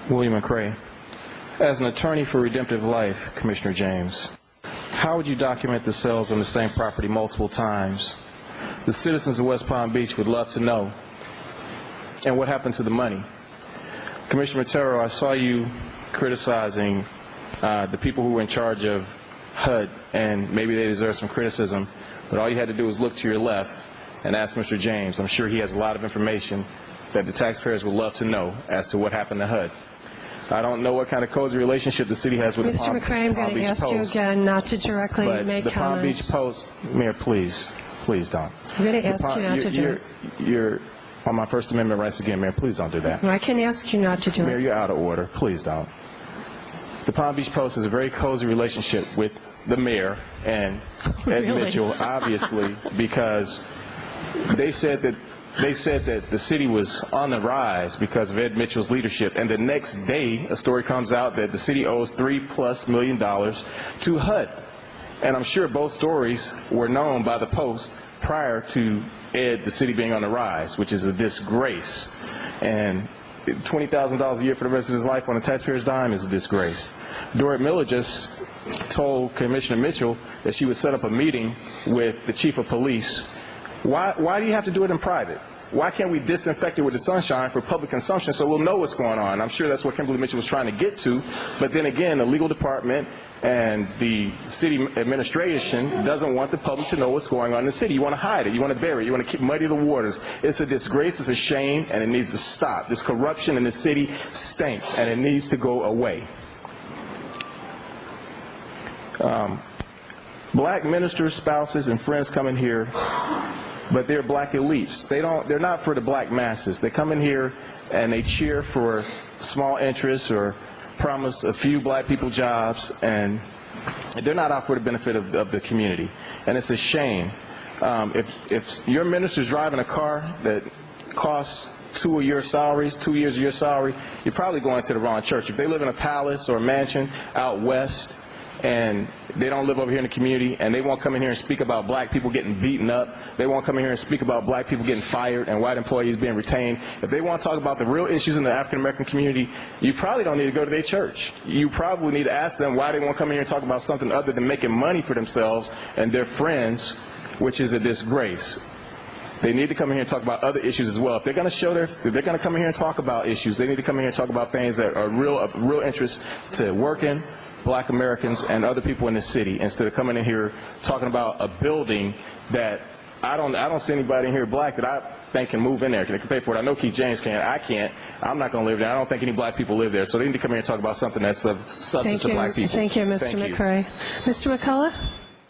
William McCray. As an attorney for Redemptive Life, Commissioner James, how would you document the sales on the same property multiple times? The citizens of West Palm Beach would love to know. And what happened to the money? Commissioner Matero, I saw you criticizing the people who were in charge of HUD, and maybe they deserve some criticism, but all you had to do was look to your left and ask Mr. James. I'm sure he has a lot of information that the taxpayers would love to know as to what happened to HUD. I don't know what kind of cozy relationship the city has with the Palm Beach Post. Mr. McCray, I'm going to ask you again not to directly make the Palm Beach comments. Post, Mayor, please don't. I'm going to ask you not to do it. You're on my First Amendment rights again, Mayor. Please don't do that. I can ask you not to do it. Mayor, you're out of order. Please don't. The Palm Beach Post has a very cozy relationship with the mayor and Ed Mitchell, obviously, because they said that the city was on the rise because of Ed Mitchell's leadership, and the next day a story comes out that the city owes $3+ million to HUD. And I'm sure both stories were known by the Post prior to Ed, the city, being on the rise, which is a disgrace. And $20,000 a year for the rest of his life on a taxpayer's dime is a disgrace. Dorrit Miller just told Commissioner Mitchell that she would set up a meeting with the chief of police. Why do you have to do it in private? Why can't we disinfect it with the sunshine for public consumption so we'll know what's going on? I'm sure that's what Kimberly Mitchell was trying to get to, but then again, the legal department and the city administration doesn't want the public to know what's going on in the city. You want to hide it. You want to bury it. You want to muddy the waters. It's a disgrace. It's a shame, and it needs to stop. This corruption in the city stinks, and it needs to go away. Black ministers, spouses, and friends come in here, but they're black elites. They're not for the black masses. They come in here and they cheer for small interests or promise a few black people jobs, and they're not out for the benefit of the community. And it's a shame. If your minister's driving a car that costs 2 years of your salary, you're probably going to the wrong church. If they live in a palace or a mansion out west, and they don't live over here in the community, and they won't come in here and speak about black people getting beaten up, they won't come in here and speak about black people getting fired and white employees being retained. If they want to talk about the real issues in the African American community, you probably don't need to go to their church. You probably need to ask them why they won't come in here and talk about something other than making money for themselves and their friends, which is a disgrace. They need to come in here and talk about other issues as well. If they're going to come in here and talk about issues, they need to come in here and talk about things that are of real interest to working black Americans and other people in the city, instead of coming in here talking about a building that I don't see anybody in here black that I think can move in there, can pay for it. I know Keith James can. I can't. I'm not going to live there. I don't think any black people live there. So they need to come here and talk about something that's of substance to black people. Thank you, Mr. McCray. Mr. McCullough?